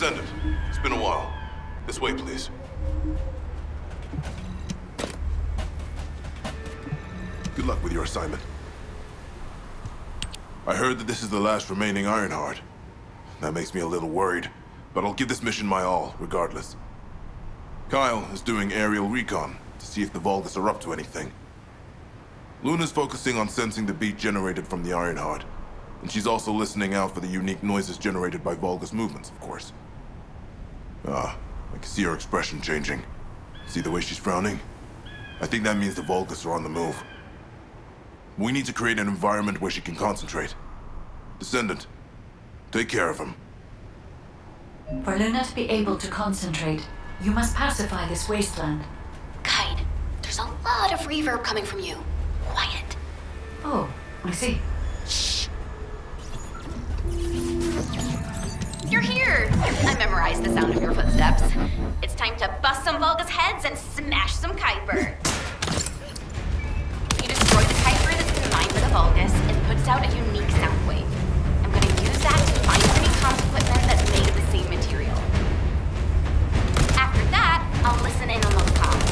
Descendant, it's been a while. This way, please. Good luck with your assignment. I heard that this is the last remaining Ironheart. That makes me a little worried, but I'll give this mission my all, regardless. Kyle is doing aerial recon to see if the Vulgus are up to anything. Luna's focusing on sensing the beat generated from the Ironheart, and she's also listening out for the unique noises generated by Vulgus movements, of course. I can see her expression changing. See the way she's frowning? I think that means the Vulgus are on the move. We need to create an environment where she can concentrate. Descendant, take care of him. For Luna to be able to concentrate, you must pacify this wasteland. Kite, there's a lot of reverb coming from you. Quiet. Oh, I see. Shh. You're here! I memorized the sound of your footsteps. It's time to bust some Vulgus heads and smash some Kuiper. You destroy the Kuiper that's combined with a Vulgus, it puts out a unique sound wave. I'm gonna use that to find any comms equipment that's made of the same material. After that, I'll listen in on those comms.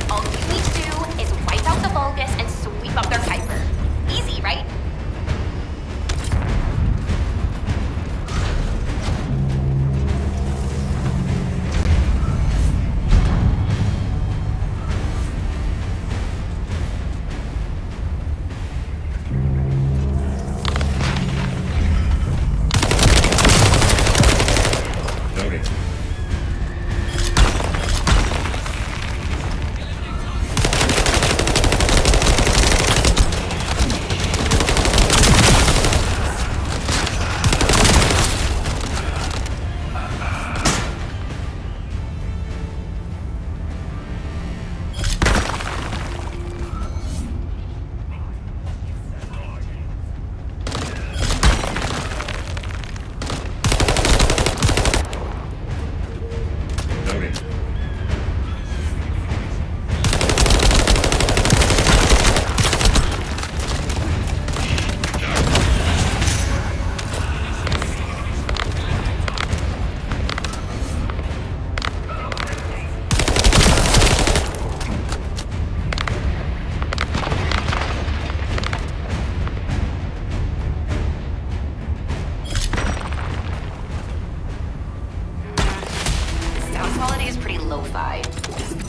All you need to do is wipe out the Vulgus and sweep up their Kuiper. Easy, right?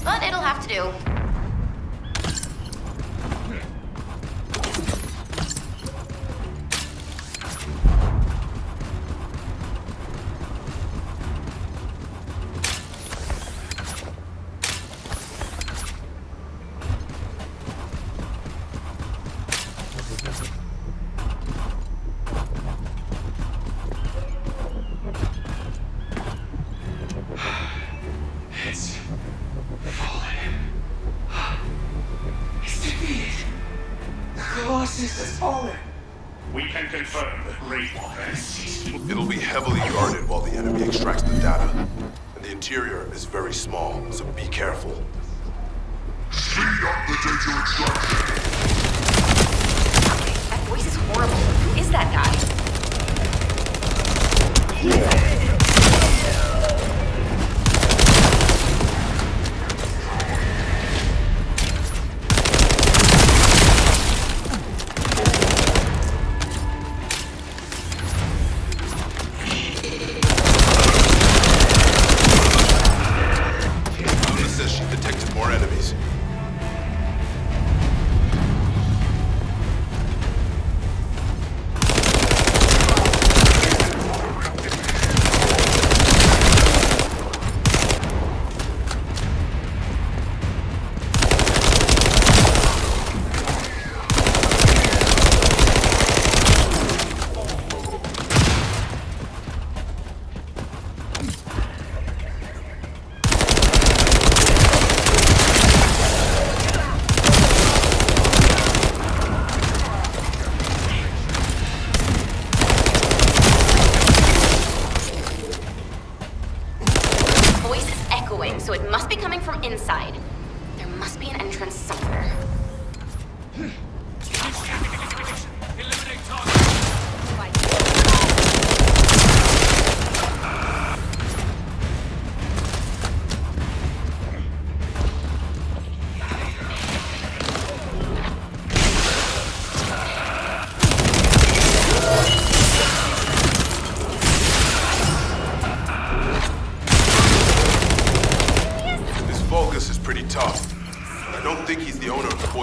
But it'll have to do. We can confirm that Great Walker has ceased. It'll be heavily guarded while the enemy extracts the data. And the interior is very small, so be careful. Speed up the data extraction! That voice is horrible. Who is that guy?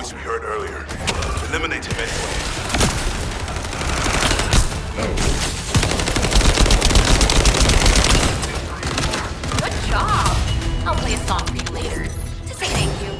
voice we heard earlier. Eliminate him anyway. Good job. I'll play a song for you later to say thank you.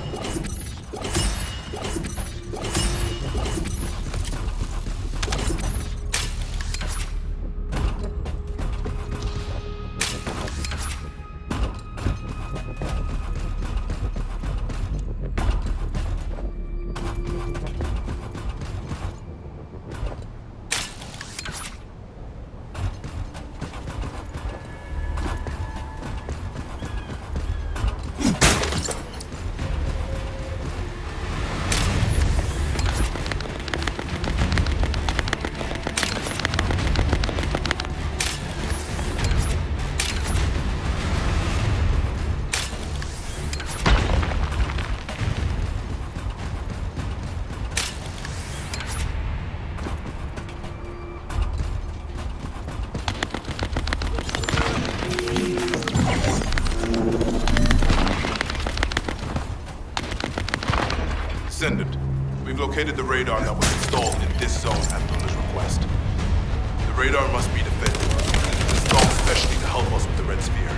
Descendant, we've located the radar that was installed in this zone at Luna's request. The radar must be defended. Installed specially to help us with the Red Sphere.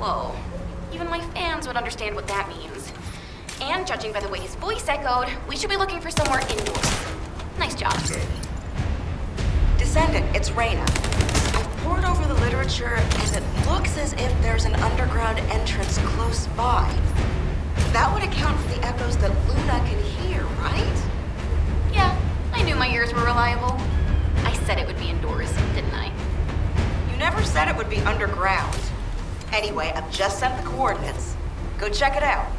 Whoa. Even my fans would understand what that means. And judging by the way his voice echoed, we should be looking for somewhere indoors. Nice job. Descendant, it's Reyna. I've pored over the literature, and it looks as if there's an underground entrance close by. That would account for the echoes that Luna can hear, right? Yeah, I knew my ears were reliable. I said it would be indoors, didn't I? You never said it would be underground. Anyway, I've just sent the coordinates. Go check it out.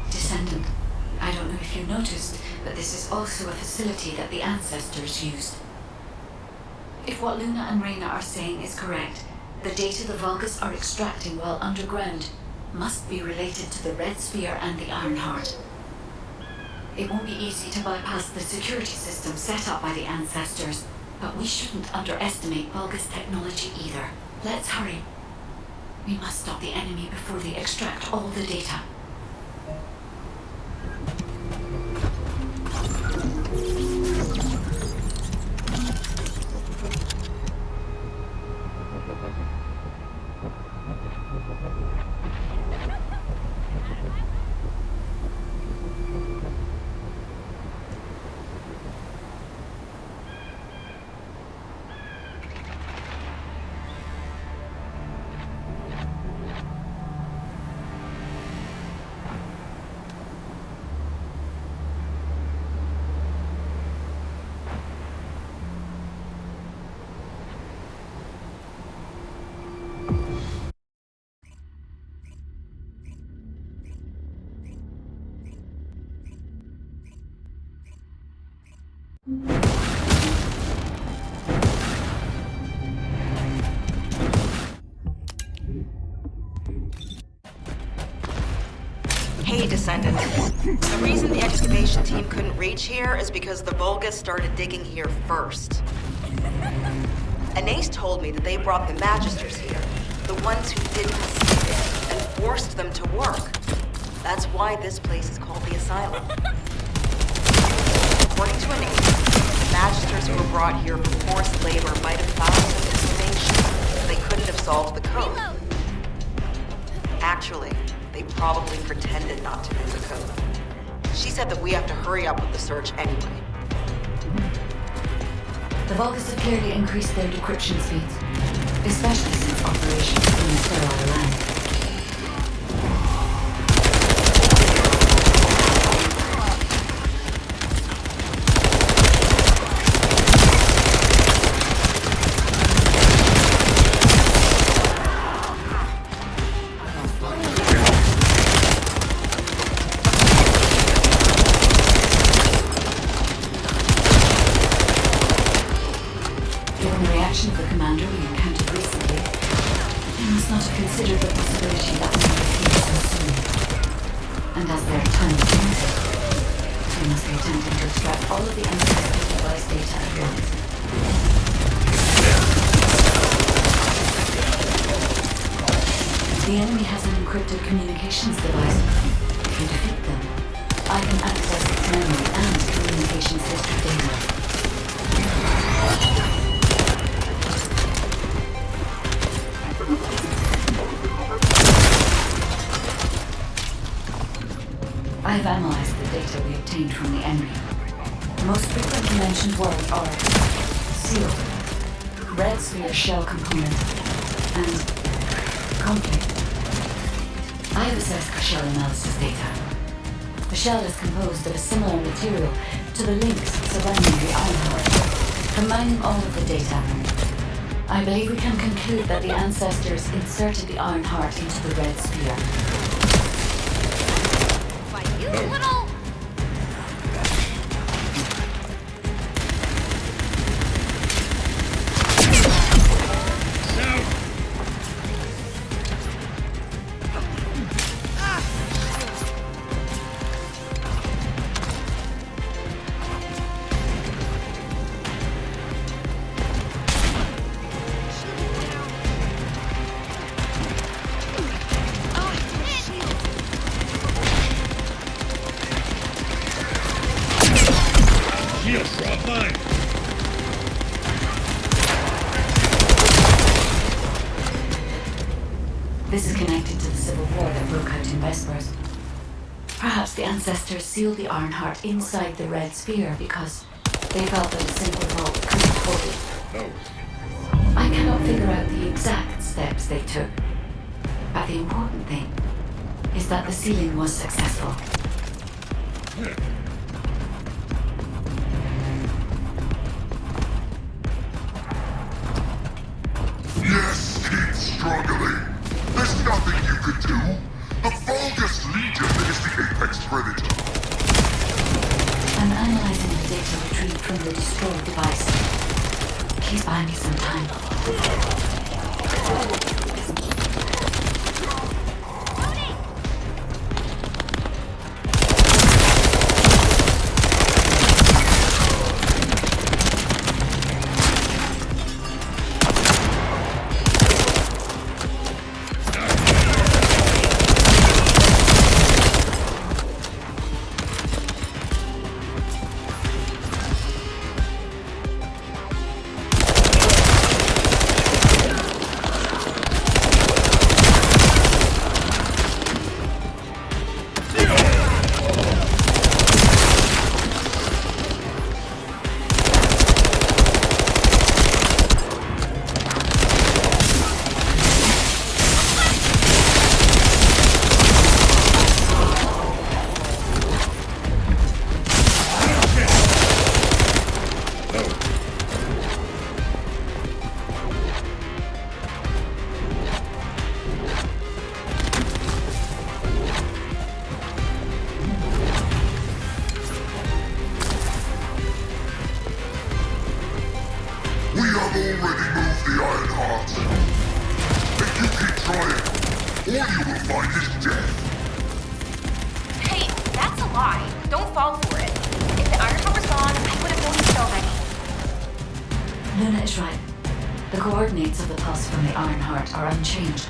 Descendant, I don't know if you noticed, but this is also a facility that the ancestors used. If what Luna and Reyna are saying is correct, the data the Vulgus are extracting while underground must be related to the Red Sphere and the Iron Heart. It won't be easy to bypass the security system set up by the ancestors, but we shouldn't underestimate Vulgus technology either. Let's hurry. We must stop the enemy before they extract all the data. Hey, Descendant. The reason the excavation team couldn't reach here is because the Vulgus started digging here first. Anais told me that they brought the Magisters here, the ones who didn't see it, and forced them to work. That's why this place is called the Asylum. According to Anais, the Magisters who were brought here for forced labor might have found some information, but they couldn't have solved the code. Actually, they probably pretended not to know the code. She said that we have to hurry up with the search anyway. The Vulgus have clearly increased their decryption speeds, especially since operations in the sterile land. The enemy has an encrypted communications device. If you defeat them, I can access its memory and communications history data. I've analyzed the data we obtained from the enemy. The most frequently mentioned words are seal, red sphere shell component, and conflict. I have assessed the shell analysis data. The shell is composed of a similar material to the links surrounding the Iron Heart. Combining all of the data, I believe we can conclude that the ancestors inserted the Iron Heart into the red sphere. You little... fine. This is connected to the civil war that broke out in Vespers. Perhaps the ancestors sealed the Ironheart inside the red sphere because they felt that a simple vault couldn't hold it. No. I cannot figure out the exact steps they took, but the important thing is that the sealing was successful. Yes, keep struggling. There's nothing you could do. The Vulgus Legion is the apex predator. I'm analyzing the data retrieved from the destroyed device. Please buy me some time. We have already moved the Ironheart. If you keep trying, all you will find is death. Hey, that's a lie. Don't fall for it. If the Ironheart was gone, I would have noticed it already. Luna is right. The coordinates of the pulse from the Ironheart are unchanged.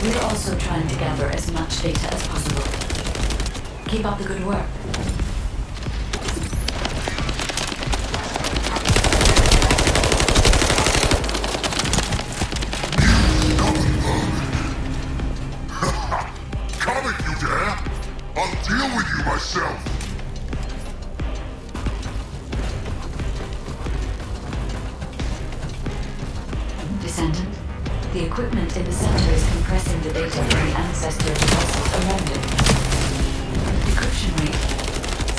We're also trying to gather as much data as possible. Keep up the good work. Come if you dare! I'll deal with you myself! Descendant, the equipment in the center is compressing the data from the ancestor devices around it. Decryption rate,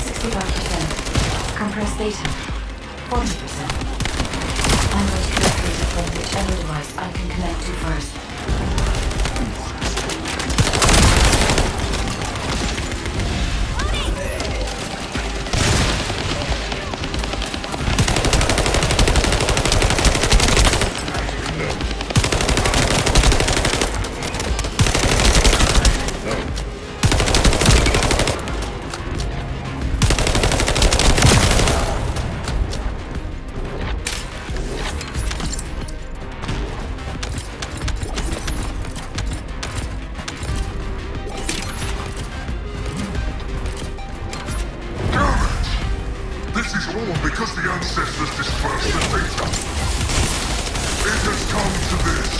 65%. Compressed data, 40%. I'm going to collect data from whichever device I can connect to first. because the ancestors dispersed the data. It has come to this.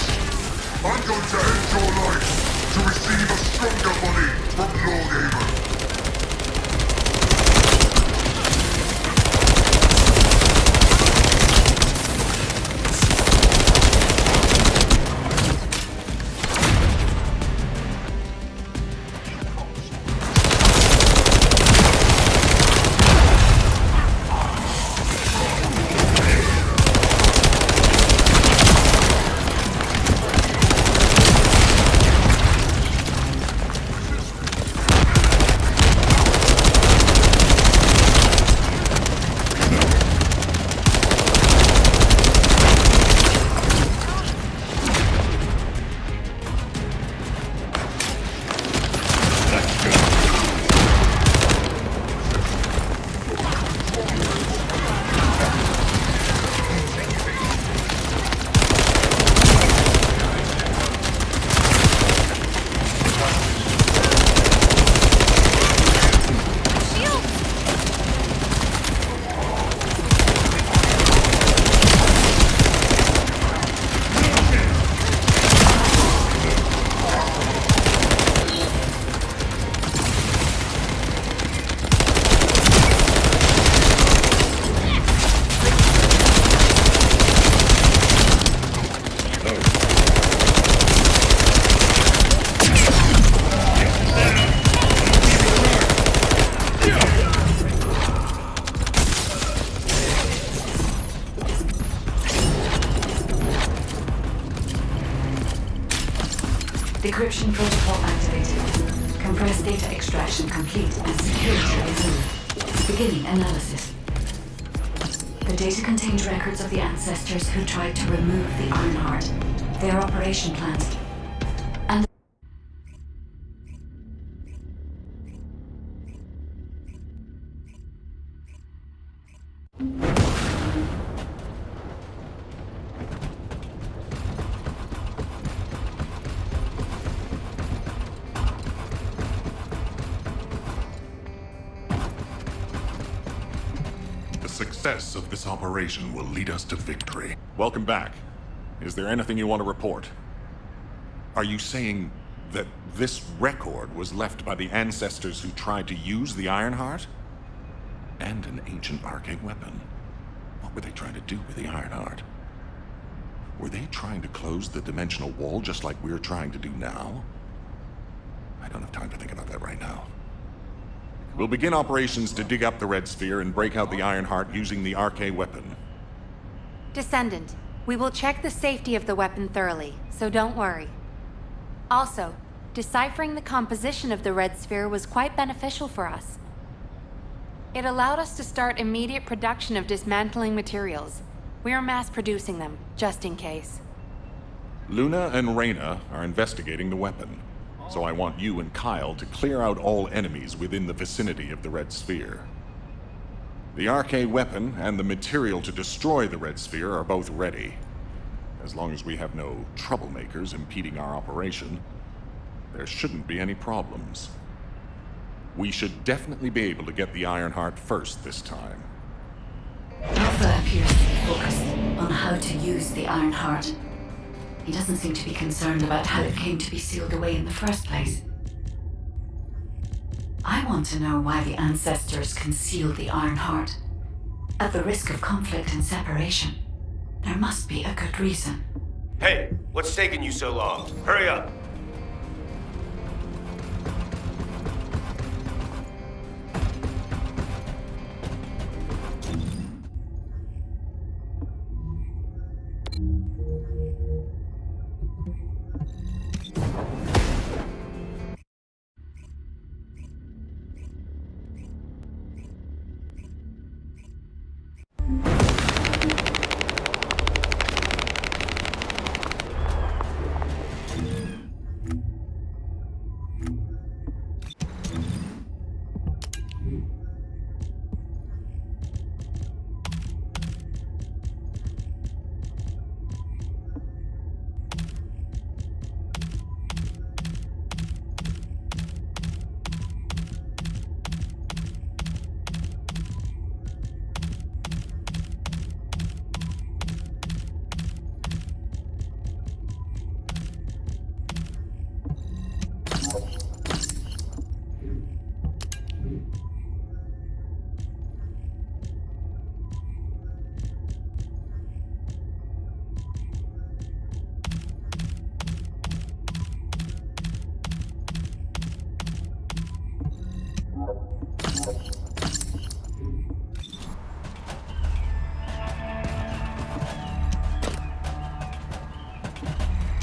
I'm going to end your life to receive a stronger body from Lordhaven. Decryption protocol activated. Compressed data extraction complete and security removed. Beginning analysis. The data contained records of the ancestors who tried to remove the Ironheart, their operation plans, and The success of this operation will lead us to victory. Welcome back. Is there anything you want to report? Are you saying that this record was left by the ancestors who tried to use the Ironheart? And an ancient arcane weapon. What were they trying to do with the Ironheart? Were they trying to close the dimensional wall just like we're trying to do now? I don't have time to think about that right now. We'll begin operations to dig up the Red Sphere and break out the Ironheart using the arcane weapon. Descendant, we will check the safety of the weapon thoroughly, so don't worry. Also, deciphering the composition of the Red Sphere was quite beneficial for us. It allowed us to start immediate production of dismantling materials. We are mass producing them, just in case. Luna and Reyna are investigating the weapon, so I want you and Kyle to clear out all enemies within the vicinity of the Red Sphere. The arcane weapon and the material to destroy the Red Sphere are both ready. As long as we have no troublemakers impeding our operation, there shouldn't be any problems. We should definitely be able to get the Ironheart first this time. Alpha appears to be focused on how to use the Ironheart. He doesn't seem to be concerned about how it came to be sealed away in the first place. I want to know why the ancestors concealed the Ironheart. At the risk of conflict and separation, there must be a good reason. Hey, what's taking you so long? Hurry up!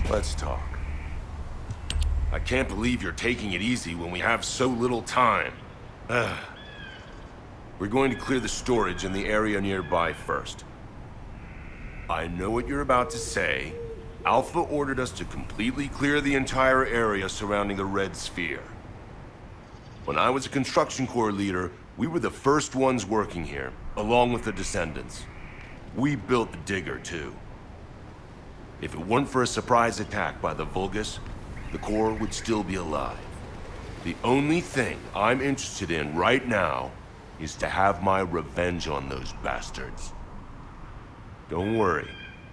Let's talk. I can't believe you're taking it easy when we have so little time. We're going to clear the storage in the area nearby first. I know what you're about to say. Alpha ordered us to completely clear the entire area surrounding the Red Sphere. When I was a construction corps leader, we were the first ones working here, along with the Descendants. We built the digger, too. If it weren't for a surprise attack by the Vulgus, the Corps would still be alive. The only thing I'm interested in right now is to have my revenge on those bastards. Don't worry.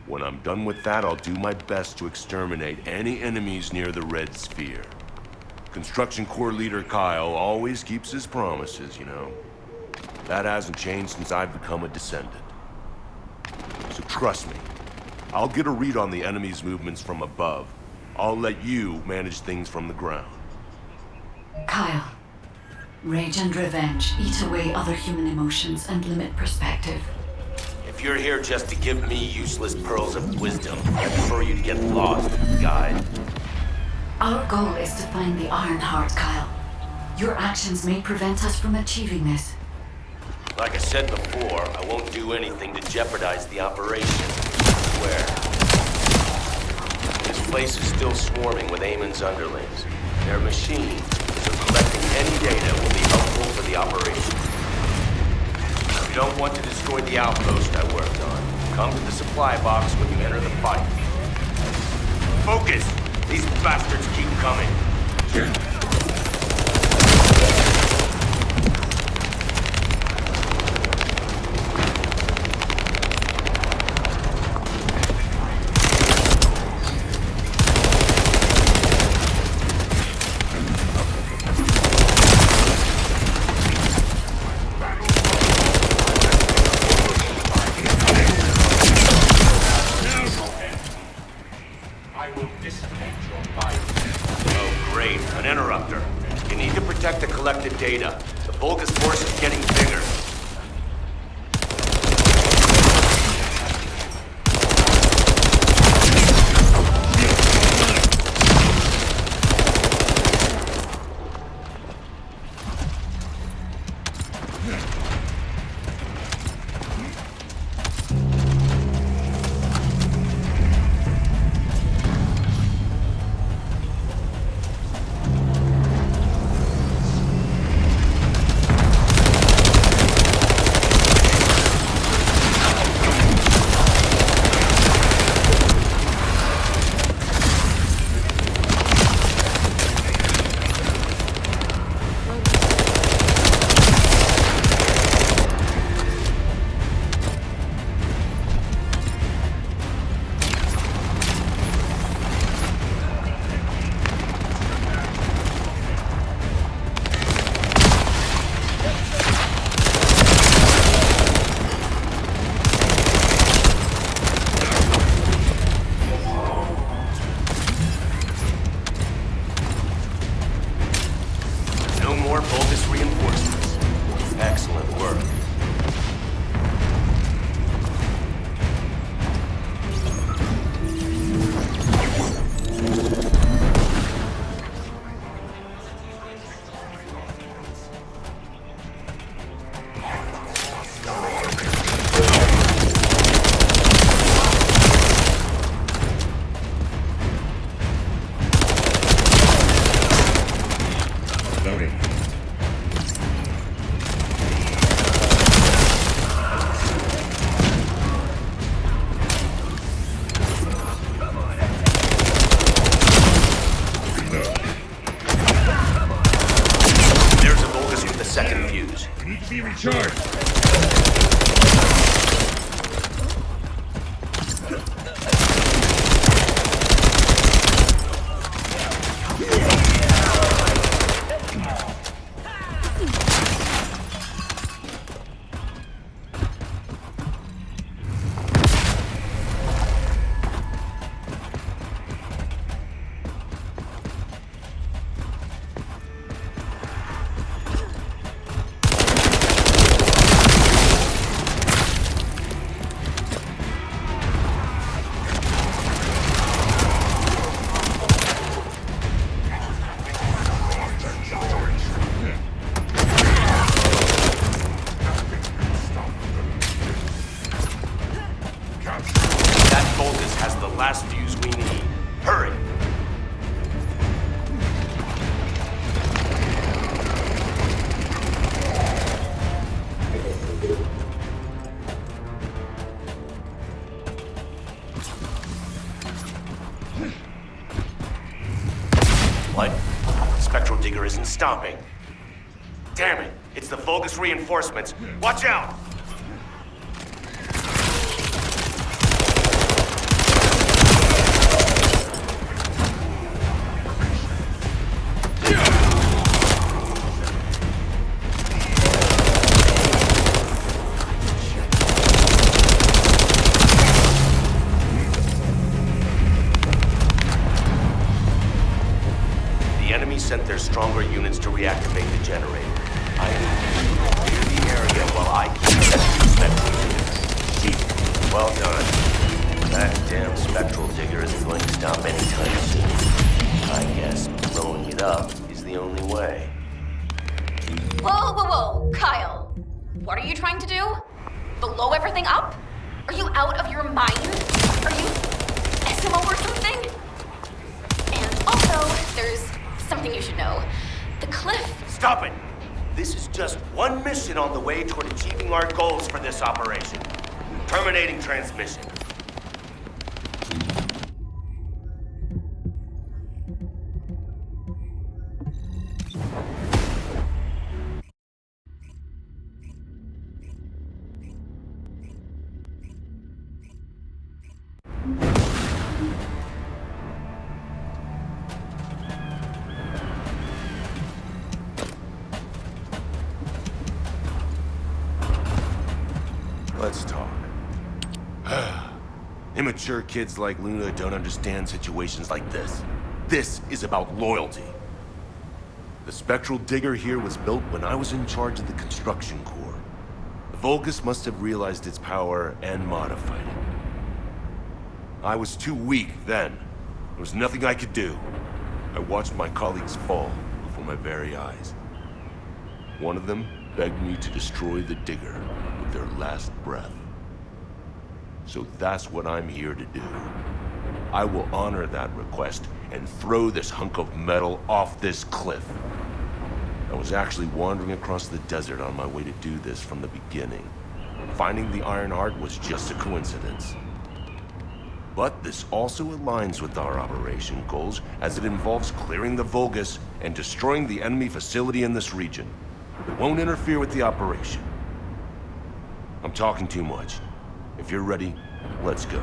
When I'm done with that, I'll do my best to exterminate any enemies near the Red Sphere. Construction Corps leader Kyle always keeps his promises, you know. That hasn't changed since I've become a Descendant. So trust me. I'll get a read on the enemy's movements from above. I'll let you manage things from the ground. Kyle, rage and revenge eat away other human emotions and limit perspective. If you're here just to give me useless pearls of wisdom, I prefer you to get lost, guide. Our goal is to find the Iron Heart, Kyle. Your actions may prevent us from achieving this. Like I said before, I won't do anything to jeopardize the operation. I swear. This place is still swarming with Eamon's underlings. They're machines, so collecting any data will be helpful for the operation. You don't want to destroy the outpost I worked on. Come to the supply box when you enter the fight. Focus! These bastards keep coming. Data. The Vulgus force is getting bigger. What? Spectral Digger isn't stopping. Damn it! It's the Vulgus reinforcements. Watch out! Sent their stronger units to reactivate the generator. I need to clear the area while I keep that Spectral Digger. Well done. That damn Spectral Digger isn't going to stop anytime soon. I guess blowing it up is the only way. Whoa, whoa, whoa, Kyle. What are you trying to do? Blow everything up? Are you out of your mind? Are you SMO or something? And also, there's something you should know. The cliff. Stop it! This is just one mission on the way toward achieving our goals for this operation. Terminating transmission. Let's talk. Immature kids like Luna don't understand situations like this. This is about loyalty. The Spectral Digger here was built when I was in charge of the construction corps. The Vulgus must have realized its power and modified it. I was too weak then. There was nothing I could do. I watched my colleagues fall before my very eyes. One of them begged me to destroy the Digger with their last breath. So that's what I'm here to do. I will honor that request and throw this hunk of metal off this cliff. I was actually wandering across the desert on my way to do this from the beginning. Finding the Iron Heart was just a coincidence. But this also aligns with our operation goals as it involves clearing the Vulgus and destroying the enemy facility in this region. It won't interfere with the operation. I'm talking too much. If you're ready, let's go.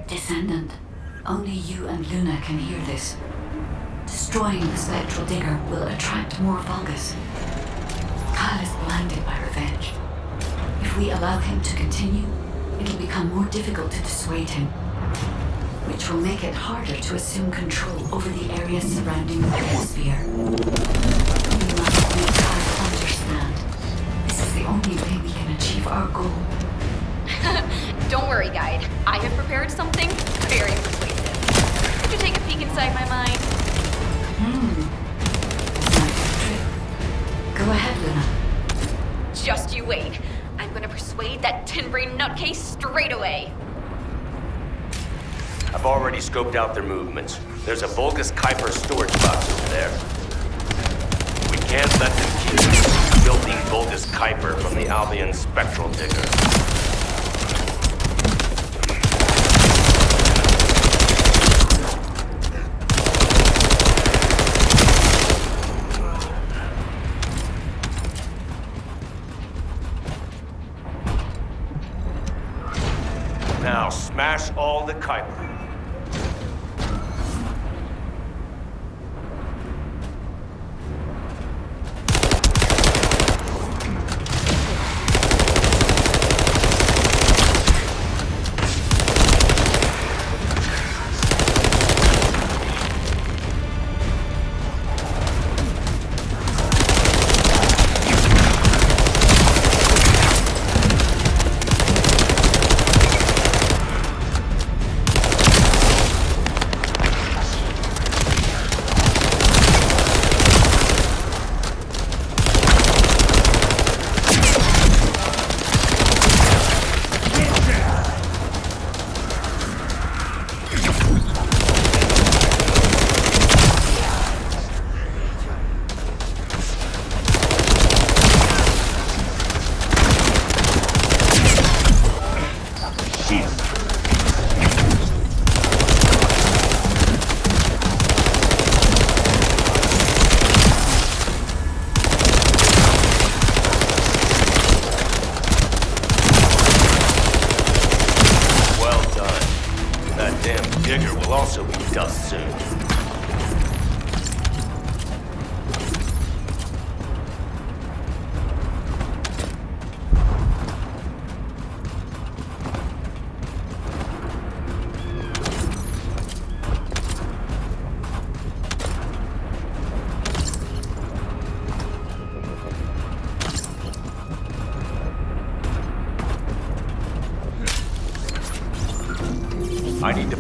Descendant, only you and Luna can hear this. Destroying the Spectral Digger will attract more Vulgus. Kyle is blinded by revenge. If we allow him to continue, it'll become more difficult to dissuade him, which will make it harder to assume control over the area surrounding the Red Sphere. We must make Kyle understand. This is the only way we can achieve our goal. Don't worry, Guide. I have prepared something very persuasive. Could you take a peek inside my mind? Go ahead, Luna. Just you wait. I'm gonna persuade that tin-brain nutcase straight away. I've already scoped out their movements. There's a Vulgus Kuiper storage box over there. We can't let them keep the filthy Vulgus Kuiper from the Albion Spectral Digger. Now smash all the Kuiper.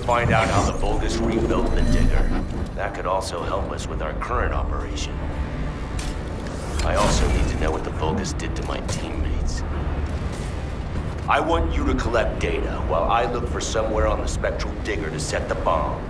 find out how the Vulgus rebuilt the digger. That could also help us with our current operation. I also need to know what the Vulgus did to my teammates. I want you to collect data while I look for somewhere on the spectral digger to set the bomb.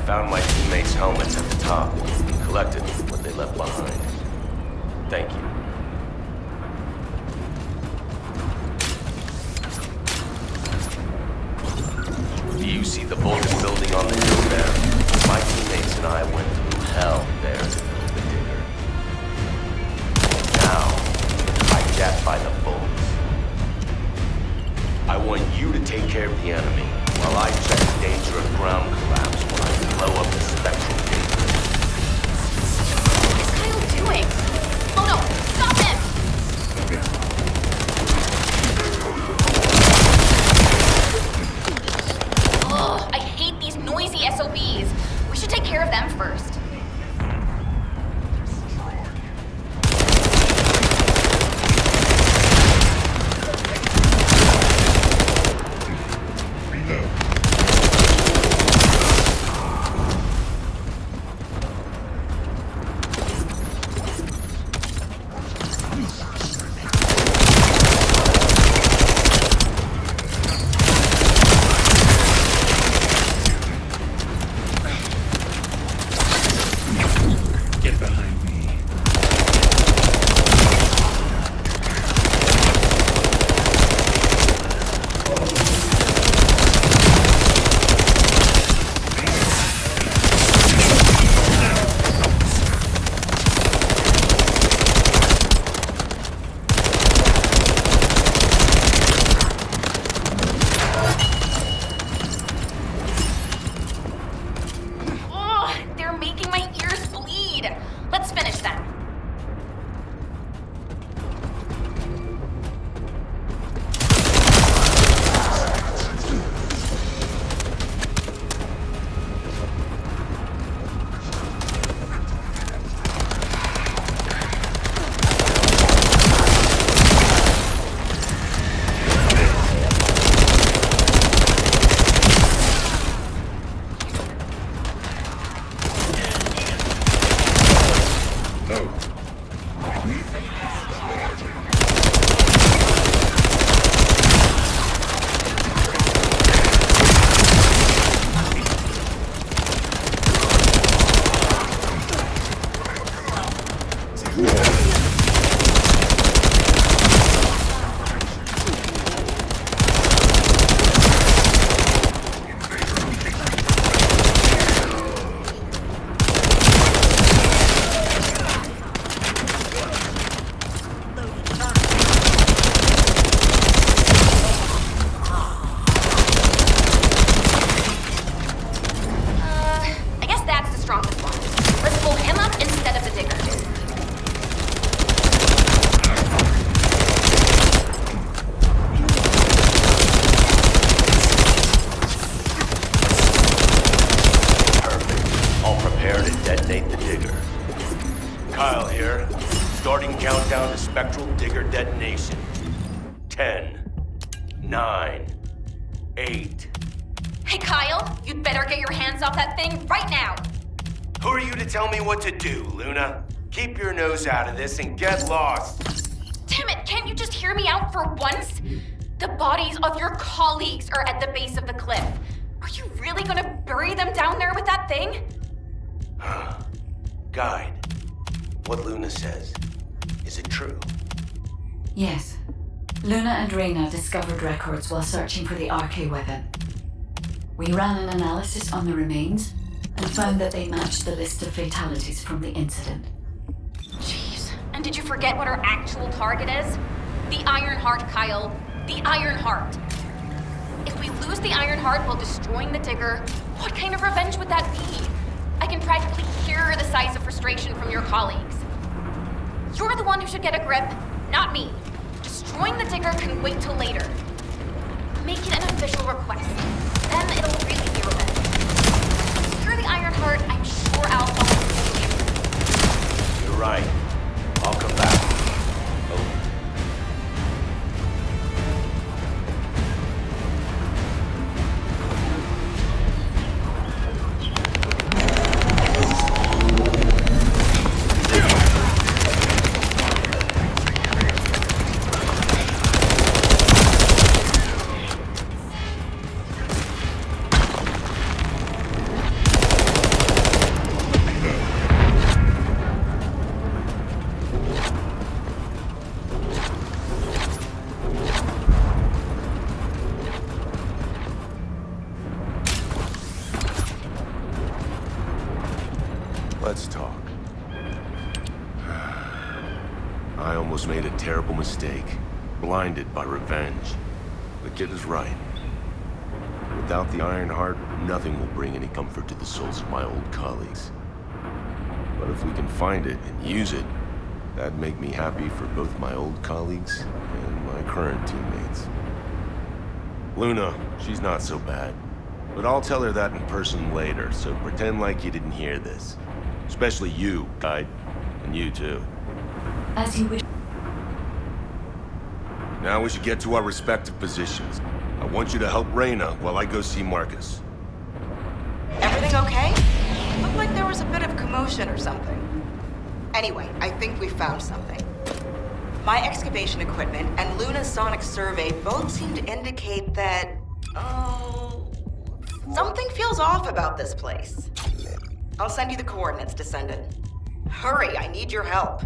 Found my teammates' helmets at the top. Collected what they left behind. Thank you. Do you see the Vulgus building on the hill there? My teammates and I went through hell there to build the digger. Now, hijacked by the Vulgus. I want you to take care of the enemy while I check the danger of ground collapse when I blow up the spectral gate. What is Kyle doing? Oh no! Stop him! Ugh, I hate these noisy SOBs. We should take care of them first. detonate the digger. Kyle here. Starting countdown to spectral digger detonation. 10, 9, 8. Hey, Kyle, you'd better get your hands off that thing right now. Who are you to tell me what to do, Luna? Keep your nose out of this and get lost. Damn it, can't you just hear me out for once? The bodies of your colleagues are at the base of the cliff. Are you really gonna bury them down there with that thing? Guide, what Luna says, is it true? Yes. Luna and Reyna discovered records while searching for the RK weapon. We ran an analysis on the remains and found that they matched the list of fatalities from the incident. Jeez. And did you forget what our actual target is? The Iron Heart, Kyle. The Iron Heart. If we lose the Iron Heart while destroying the digger, what kind of revenge would that be? I can practically hear the sighs of frustration from your colleagues. You're the one who should get a grip, not me. Destroying the digger can wait till later. Make it an official request. Then it'll really be revenge. Secure the Iron Heart, I'm sure Alpha will do. You're right. I'll come back. Over. Let's talk. I almost made a terrible mistake, blinded by revenge. The kid is right. Without the Iron Heart, nothing will bring any comfort to the souls of my old colleagues. But if we can find it and use it, that'd make me happy for both my old colleagues and my current teammates. Luna, she's not so bad. But I'll tell her that in person later, so pretend like you didn't hear this. Especially you, Guide. And you too. As you wish. Now we should get to our respective positions. I want you to help Reyna while I go see Marcus. Everything okay? Looked like there was a bit of commotion or something. Anyway, I think we found something. My excavation equipment and Luna's sonic survey both seem to indicate that... something feels off about this place. I'll send you the coordinates, Descendant. Hurry, I need your help.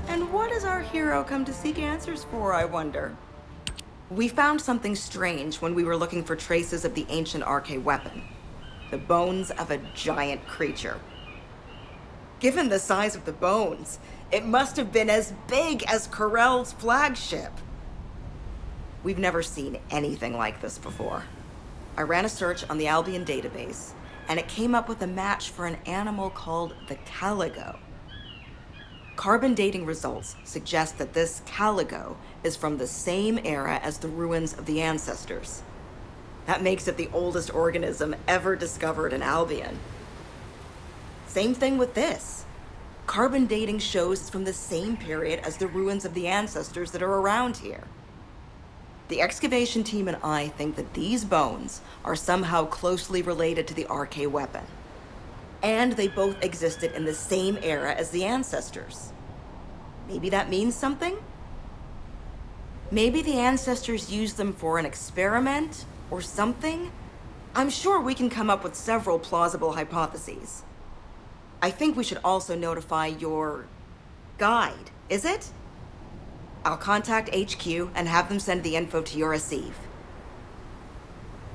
And what does our hero come to seek answers for, I wonder? We found something strange when we were looking for traces of the ancient RK weapon. The bones of a giant creature. Given the size of the bones, it must have been as big as Corell's flagship. We've never seen anything like this before. I ran a search on the Albion database, and it came up with a match for an animal called the caligo. Carbon dating results suggest that this caligo is from the same era as the ruins of the ancestors. That makes it the oldest organism ever discovered in Albion. Same thing with this. Carbon dating shows it's from the same period as the ruins of the ancestors that are around here. The excavation team and I think that these bones are somehow closely related to the RK weapon. And they both existed in the same era as the ancestors. Maybe that means something? Maybe the ancestors used them for an experiment or something? I'm sure we can come up with several plausible hypotheses. I think we should also notify your guide, is it? I'll contact HQ and have them send the info to your receive.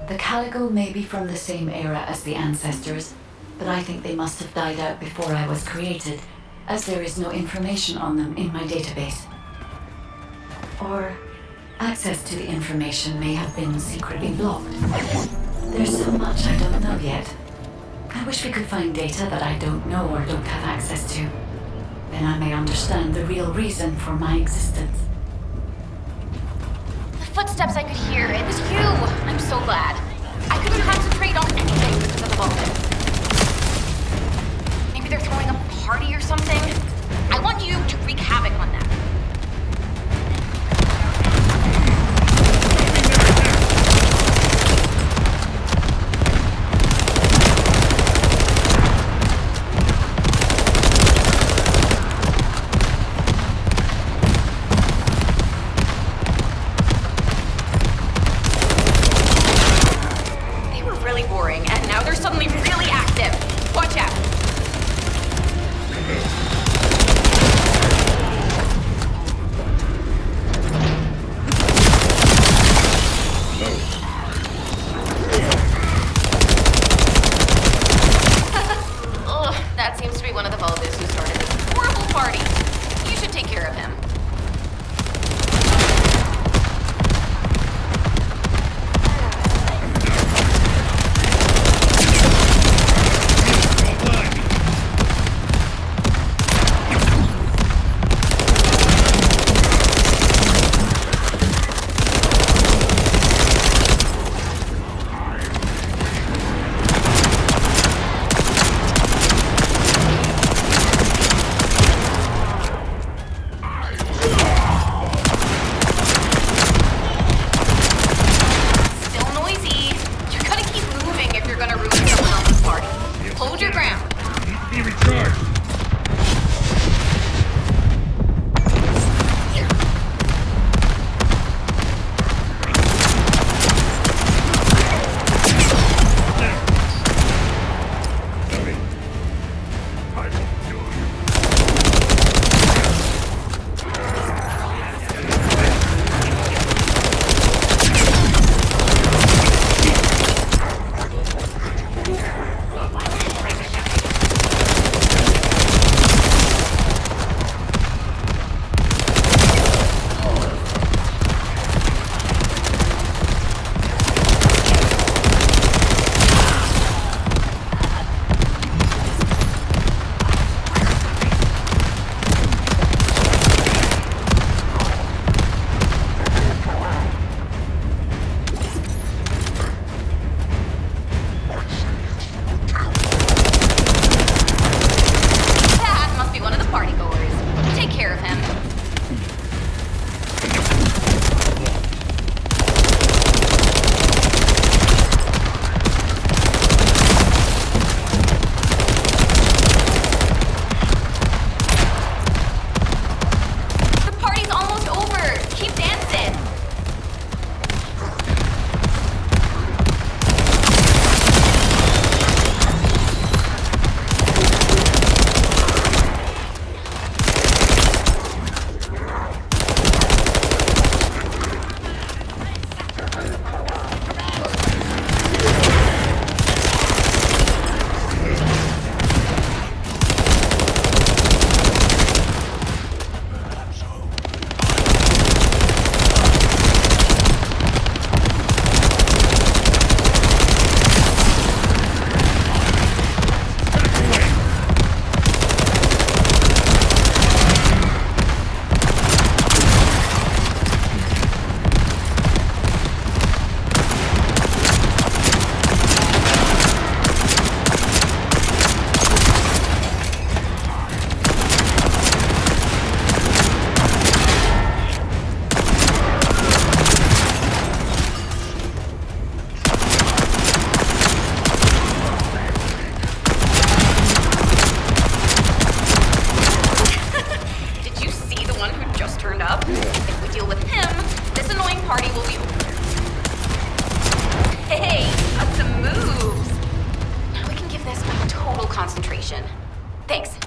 The Calico may be from the same era as the ancestors, but I think they must have died out before I was created, as there is no information on them in my database. Or access to the information may have been secretly blocked. There's so much I don't know yet. I wish we could find data that I don't know or don't have access to. Then I may understand the real reason for my existence. The footsteps I could hear, it was you! I'm so glad. I couldn't concentrate on anything because of the vulcan. Maybe they're throwing a party or something? I want you to wreak havoc on them. concentration. Thanks.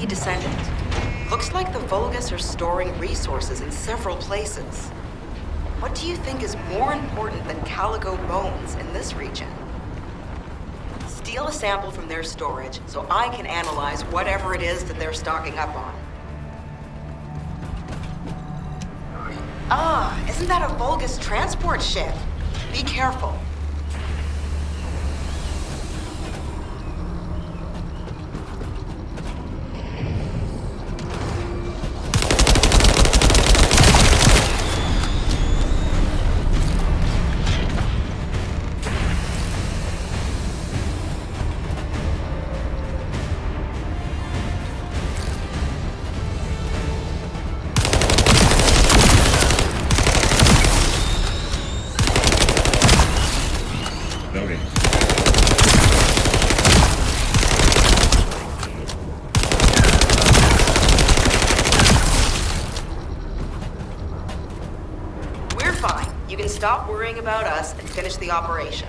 Descendant. Looks like the Vulgus are storing resources in several places. What do you think is more important than Caligo bones in this region? Steal a sample from their storage so I can analyze whatever it is that they're stocking up on. Ah, isn't that a Vulgus transport ship? Be careful. You can stop worrying about us and finish the operation.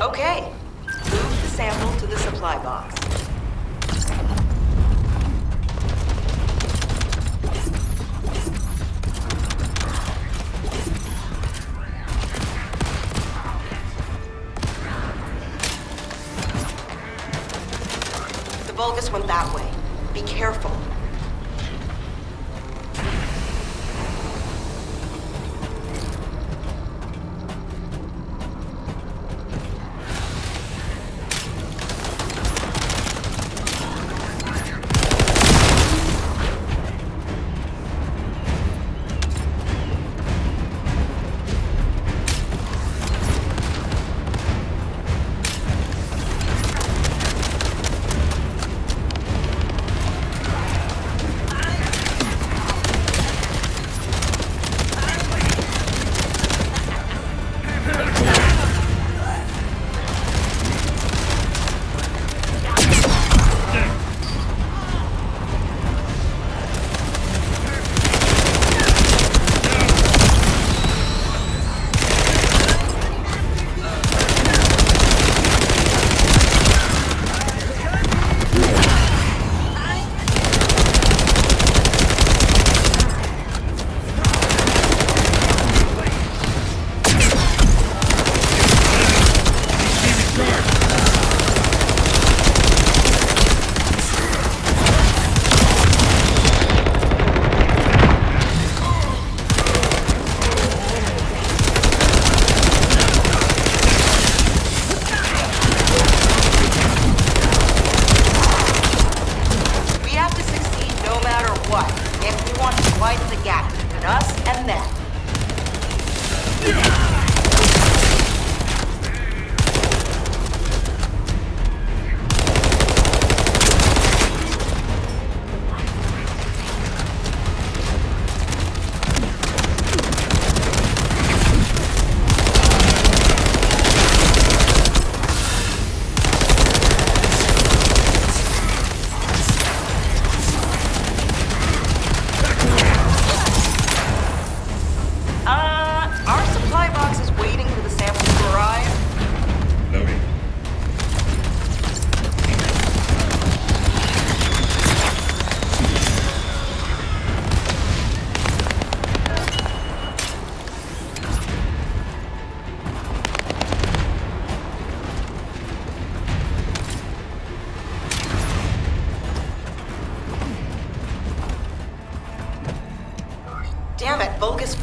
Okay. Move the sample to the supply box. The Vulgus went that way. Be careful.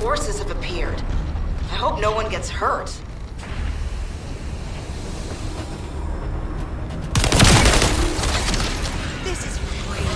reinforcements have appeared. I hope no one gets hurt. This is weird.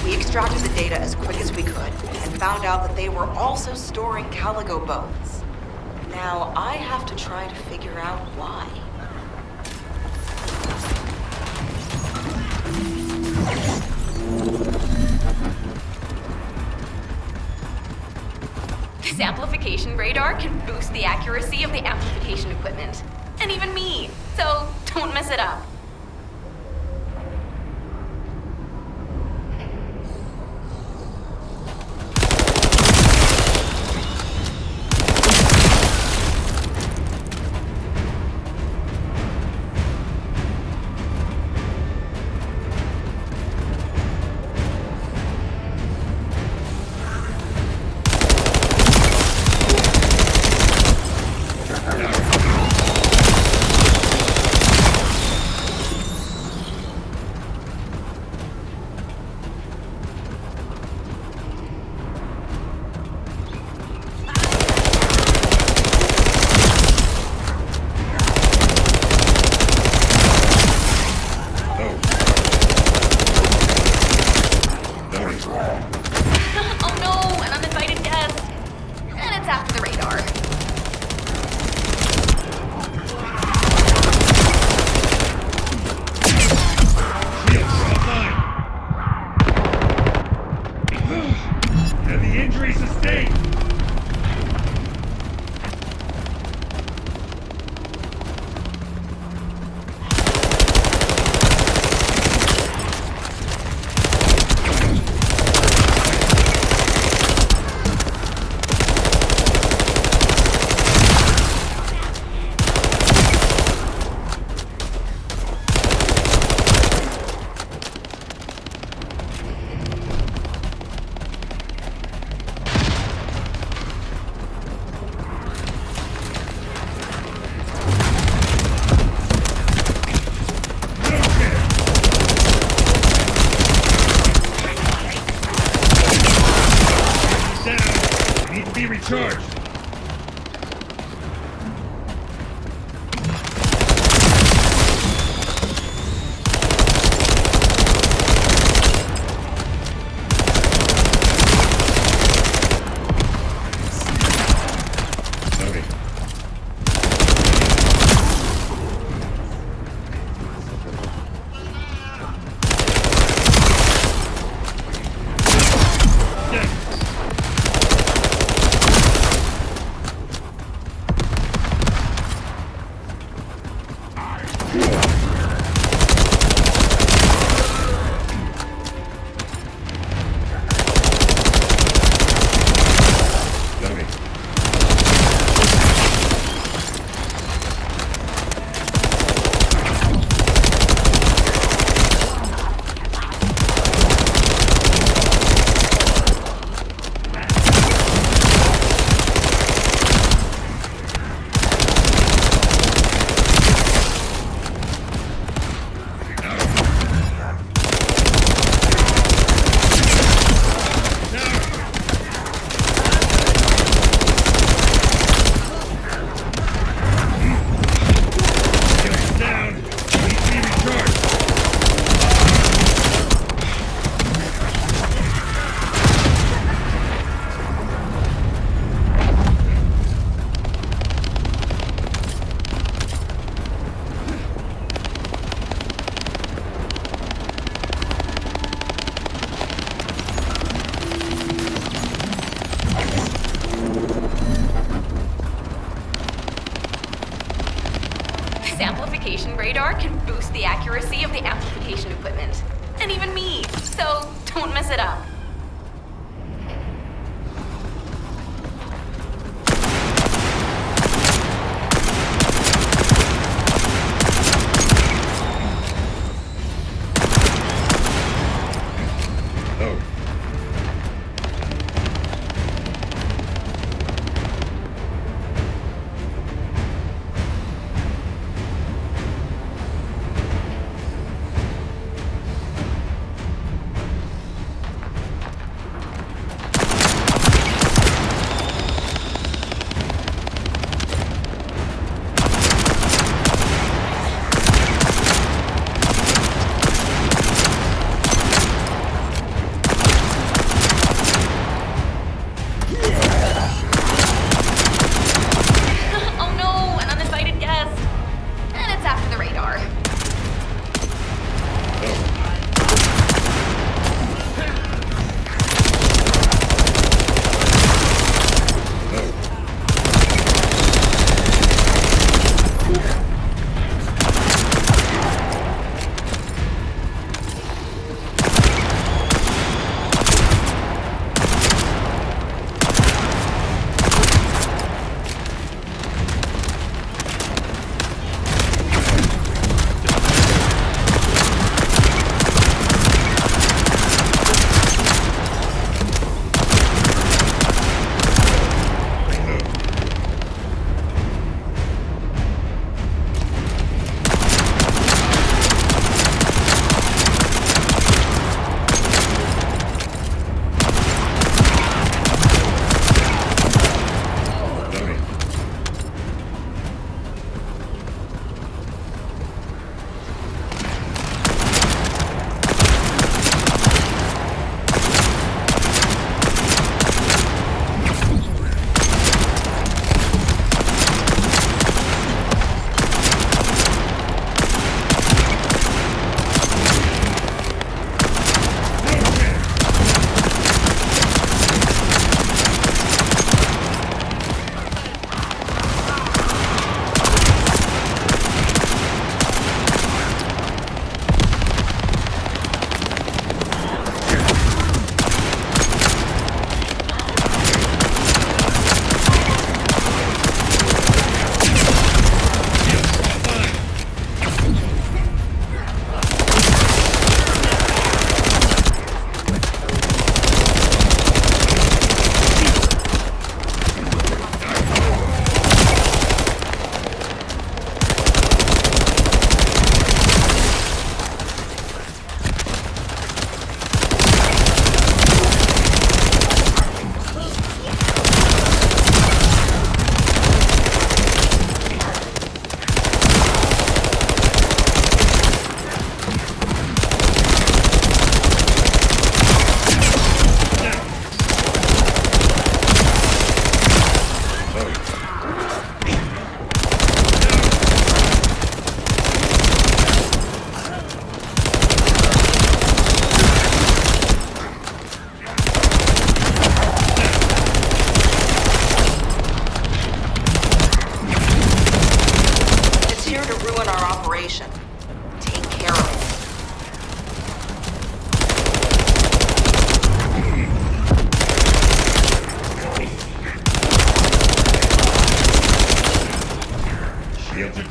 Extracted the data as quick as we could, and found out that they were also storing Caligo bones. Now, I have to try to figure out why. This amplification radar can boost the accuracy of the amplification equipment. And even me, so don't mess it up. This amplification radar can boost the accuracy of the amplification equipment. And even me, so don't mess it up.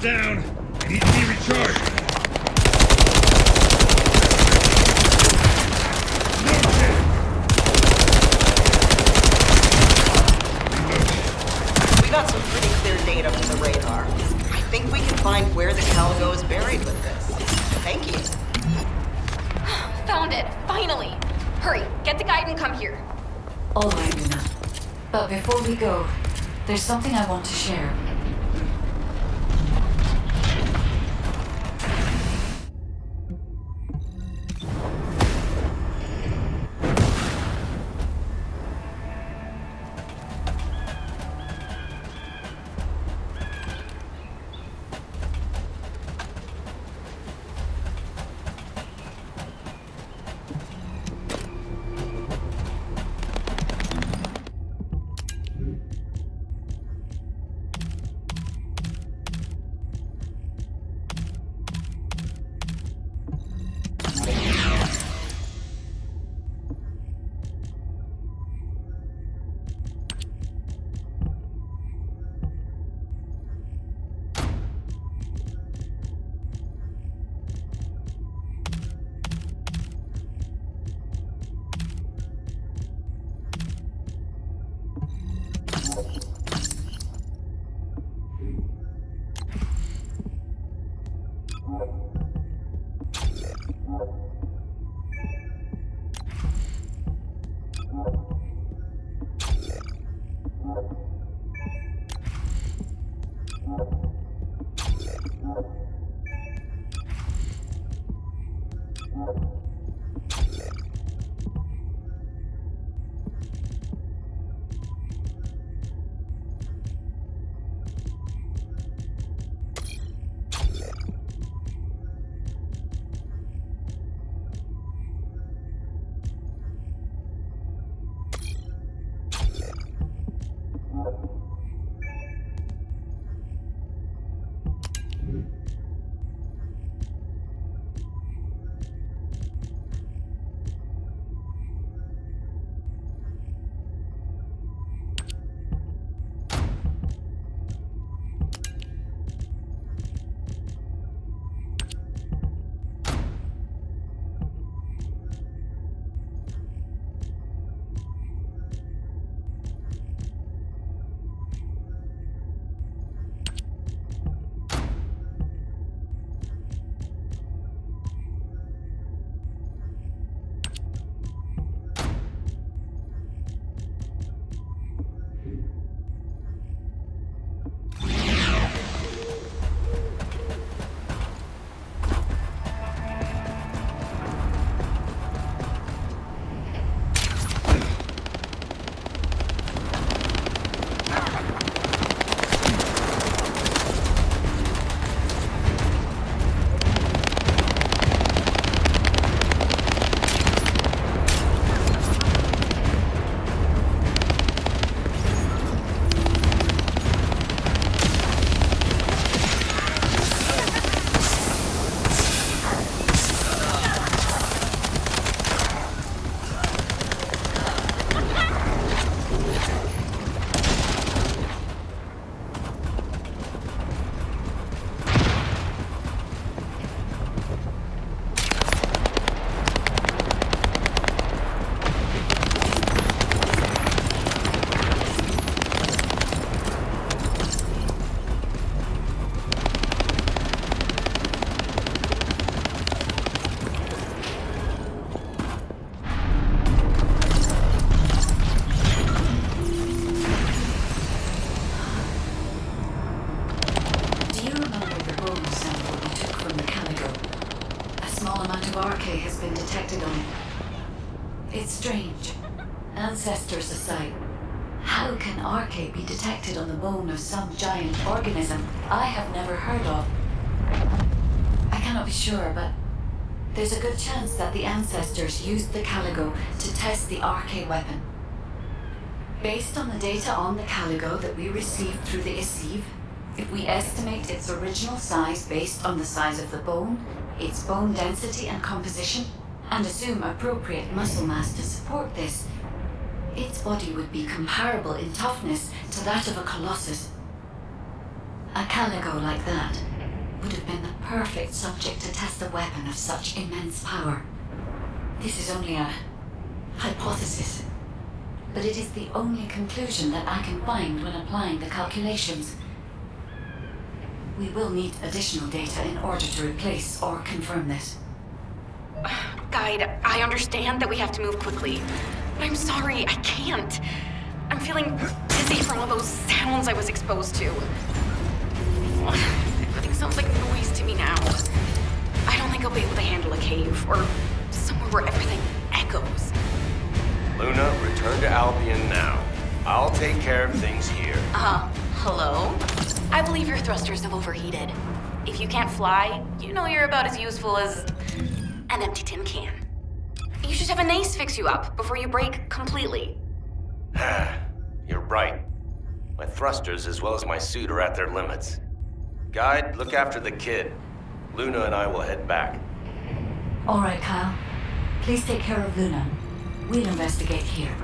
down. Need to be recharged. We got some pretty clear data from the radar. I think we can find where the Caligo is buried with this. Thank you. Found it, finally. Hurry, get the guide and come here. All right, Luna. But before we go, there's something I want to share. of RK has been detected on it. It's strange. Ancestors aside, how can RK be detected on the bone of some giant organism I have never heard of? I cannot be sure, but there's a good chance that the ancestors used the Caligo to test the RK weapon. Based on the data on the Caligo that we received through the Isiv, if we estimate its original size based on the size of the bone, its bone density and composition, and assume appropriate muscle mass to support this, its body would be comparable in toughness to that of a colossus. A Caligo like that would have been the perfect subject to test a weapon of such immense power. This is only a hypothesis, but it is the only conclusion that I can find when applying the calculations. We will need additional data in order to replace or confirm this. Guide, I understand that we have to move quickly, but I'm sorry, I can't. I'm feeling dizzy from all those sounds I was exposed to. Everything sounds like noise to me now. I don't think I'll be able to handle a cave or somewhere where everything echoes. Luna, return to Albion now. I'll take care of things here. Hello? I believe your thrusters have overheated. If you can't fly, you know you're about as useful as an empty tin can. You should have an ace fix you up before you break completely. You're right. My thrusters as well as my suit are at their limits. Guide, look after the kid. Luna and I will head back. All right, Kyle. Please take care of Luna. We'll investigate here.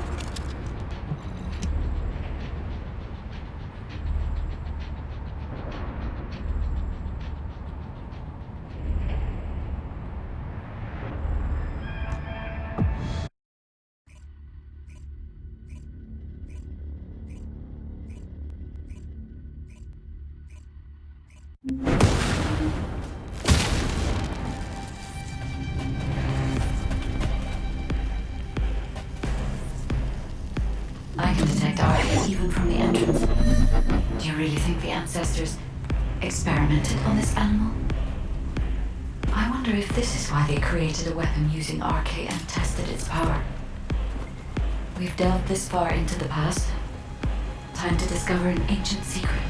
I can detect RK even from the entrance. Do you really think the ancestors experimented on this animal? I wonder if this is why they created a weapon using RK and tested its power. We've delved this far into the past. Time to discover an ancient secret.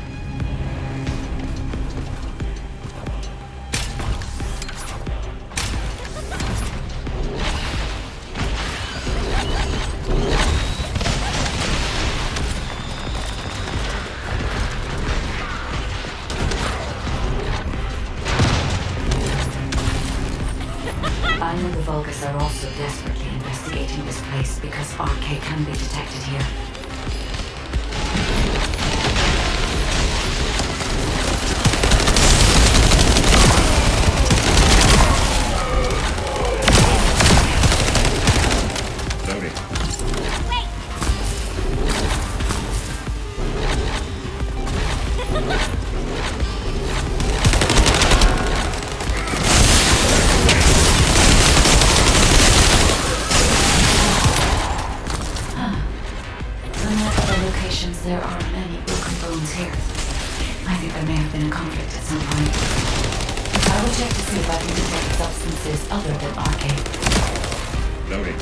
I know the Vulgus are also desperately investigating this place because RK can be detected here. There are many broken bones here. I think there may have been a conflict at some point. I will check to see if I can detect substances other than RK. Loading.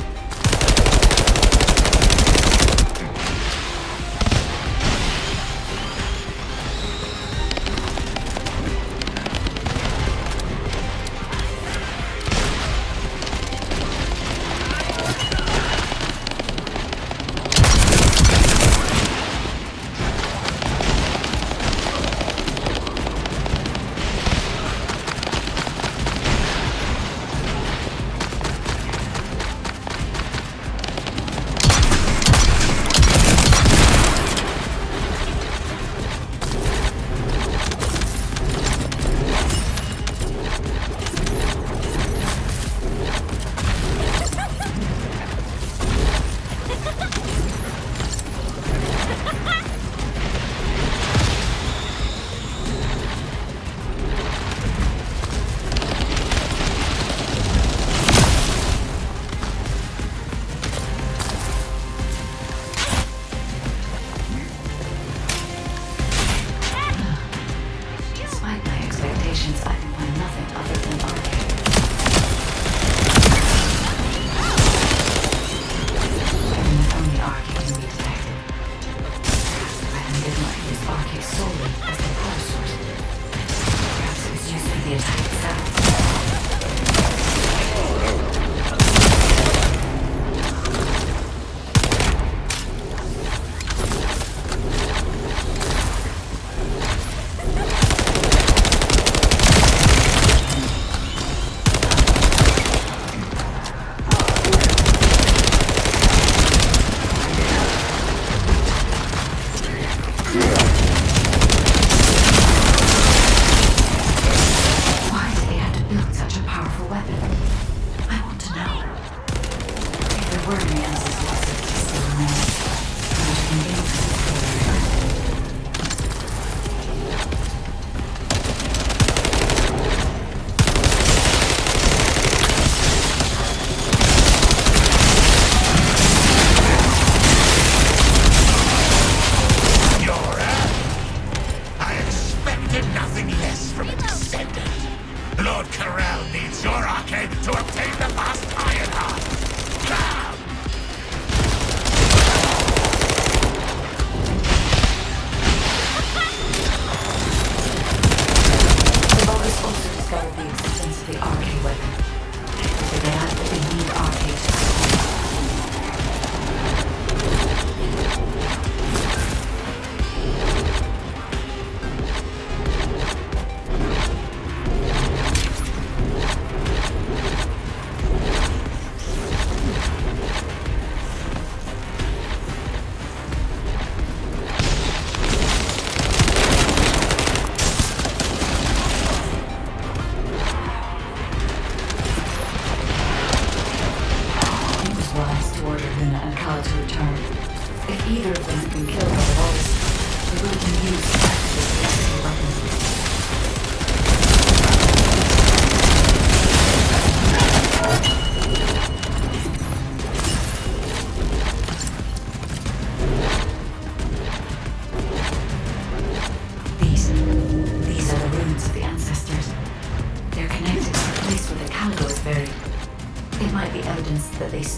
less from a descendant. Lord Corel needs your arcade to obtain the last Ironheart. Come! The Vulgus also discovered the existence of the arcade weapon. So they had what they need arcade to perform.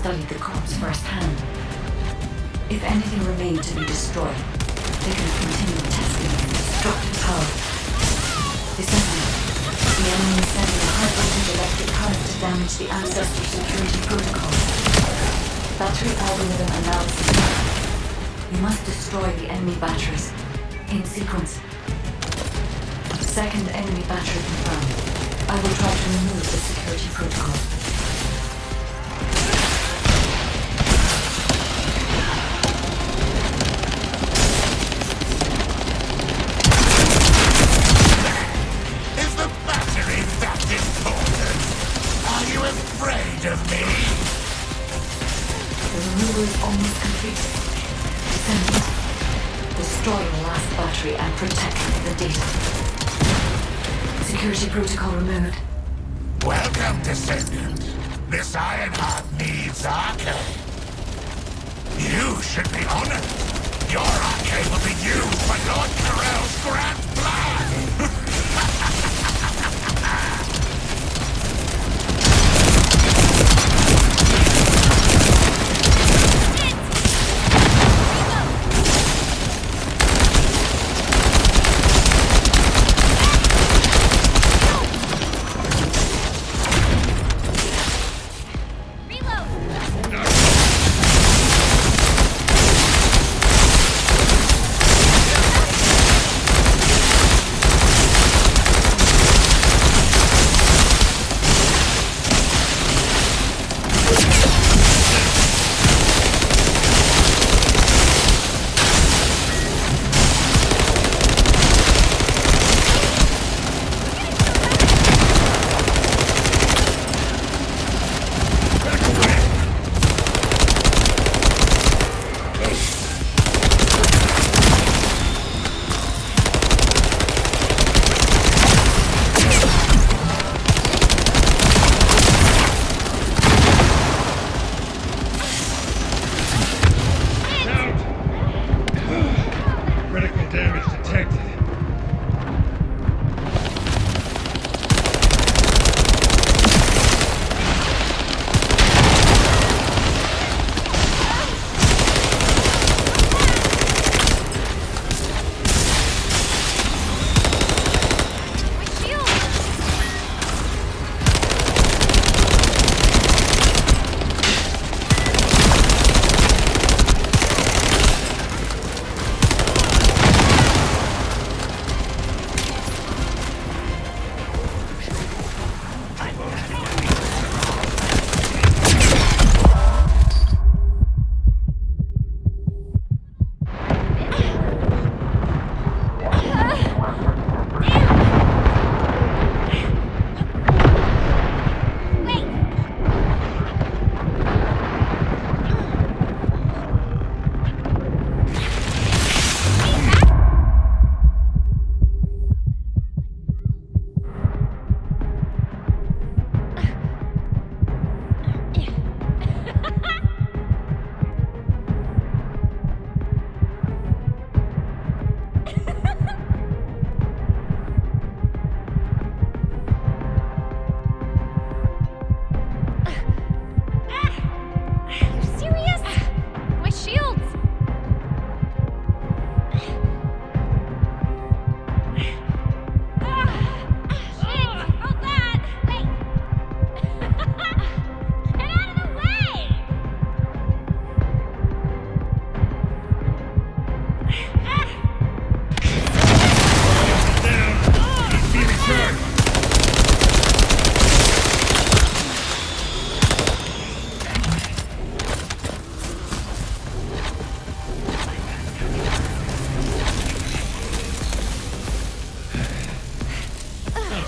Studied the corpse firsthand. If anything remained to be destroyed, they could continue testing its destructive power. Descendant, the enemy is sending a high-voltage electric current to damage the ancestor security protocol. Battery algorithm analysis. You must destroy the enemy batteries in sequence. Second enemy battery confirmed. I will try to remove the security protocol. Of me? The removal is almost complete. Descendant, destroy the last battery and protect the data. Security protocol removed. Welcome, Descendant. This Ironheart needs arcade. You should be honored. Your arcade will be used by Lord Corel's grand plan.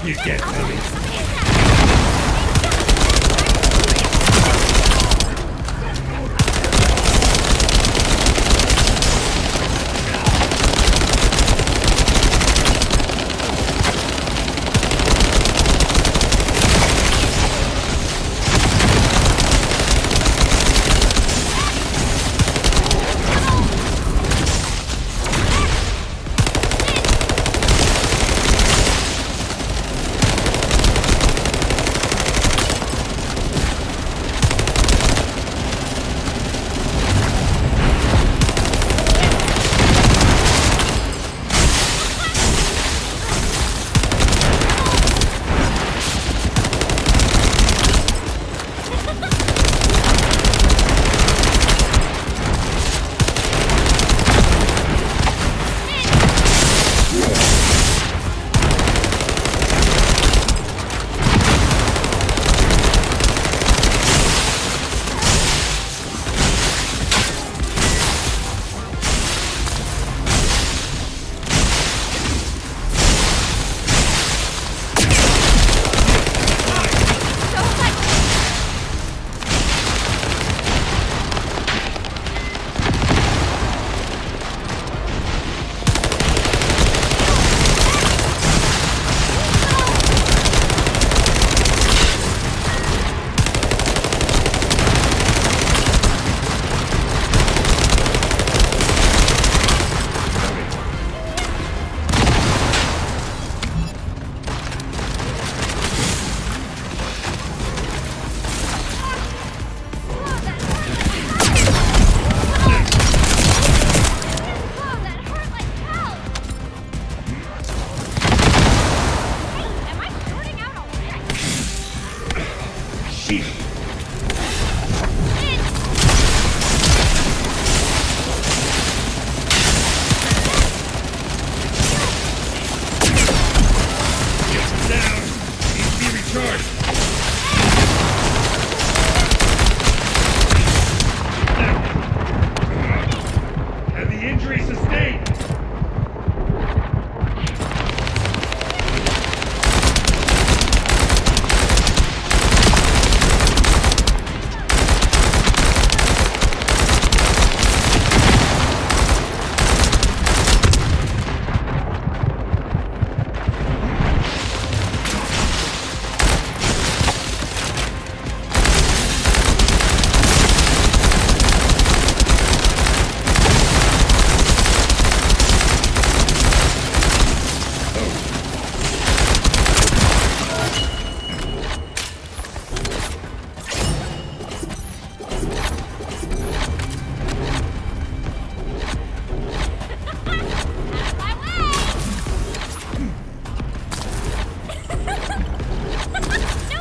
You get me.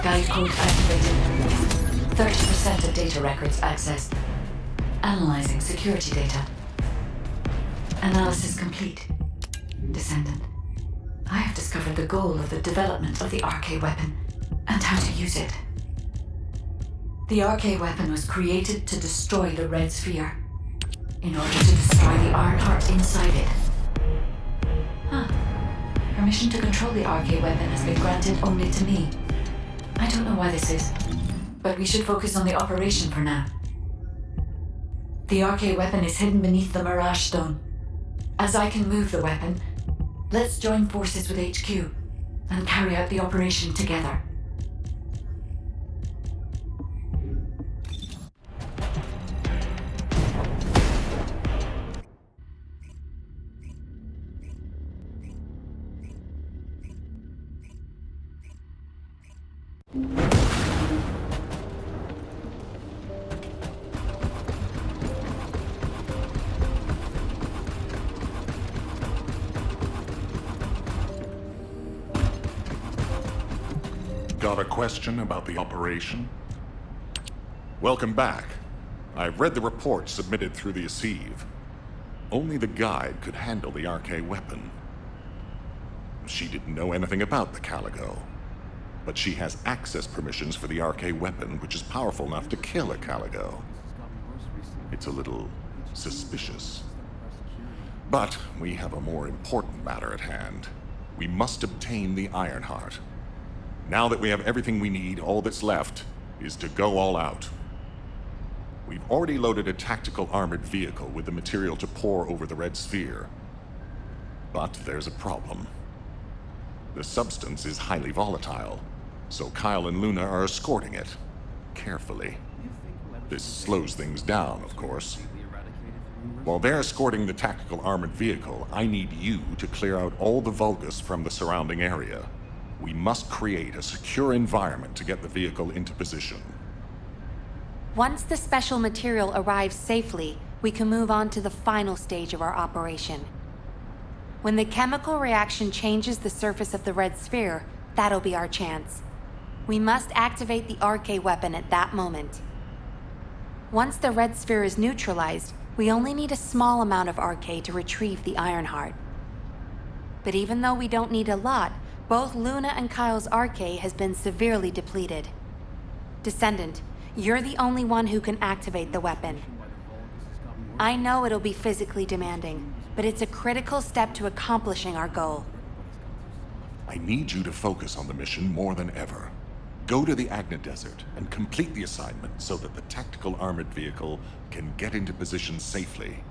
Guide code activated. 30% of data records accessed. Analyzing security data. Analysis complete. Descendant. I have discovered the goal of the development of the RK weapon and how to use it. The RK weapon was created to destroy the Red Sphere in order to destroy the Ironheart inside it. Huh. Permission to control the RK weapon has been granted only to me. I don't know why this is, but we should focus on the operation for now. The RK weapon is hidden beneath the Mirage Stone. As I can move the weapon, let's join forces with HQ and carry out the operation together. Got a question about the operation? Welcome back. I've read the report submitted through the Assieve. Only the guide could handle the RK weapon. She didn't know anything about the Caligo, but she has access permissions for the RK weapon, which is powerful enough to kill a Caligo. It's a little suspicious. But we have a more important matter at hand. We must obtain the Ironheart. Now that we have everything we need, all that's left is to go all out. We've already loaded a tactical armored vehicle with the material to pour over the Red Sphere. But there's a problem. The substance is highly volatile, so Kyle and Luna are escorting it, carefully. This slows things down, of course. While they're escorting the tactical armored vehicle, I need you to clear out all the Vulgus from the surrounding area. We must create a secure environment to get the vehicle into position. Once the special material arrives safely, we can move on to the final stage of our operation. When the chemical reaction changes the surface of the Red Sphere, that'll be our chance. We must activate the RK weapon at that moment. Once the Red Sphere is neutralized, we only need a small amount of RK to retrieve the Ironheart. But even though we don't need a lot, both Luna and Kyle's RK has been severely depleted. Descendant, you're the only one who can activate the weapon. I know it'll be physically demanding, but it's a critical step to accomplishing our goal. I need you to focus on the mission more than ever. Go to the Agna Desert and complete the assignment so that the tactical armored vehicle can get into position safely.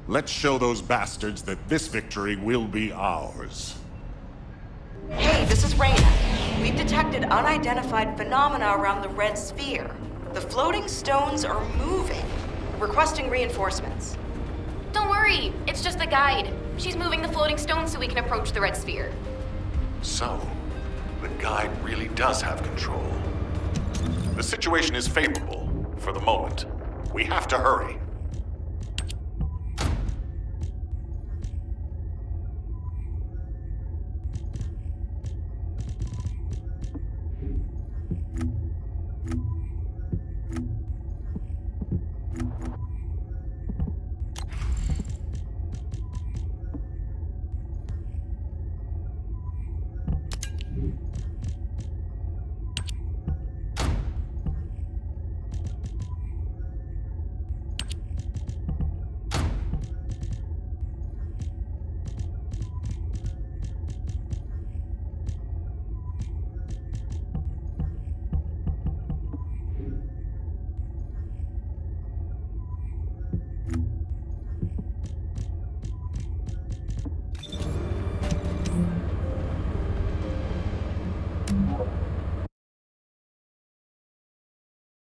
Let's show those bastards that this victory will be ours. Hey, this is Reyna. We've detected unidentified phenomena around the Red Sphere. The floating stones are moving. Requesting reinforcements. Don't worry, it's just the guide. She's moving the floating stones so we can approach the Red Sphere. So, the guide really does have control. The situation is favorable, for the moment. We have to hurry.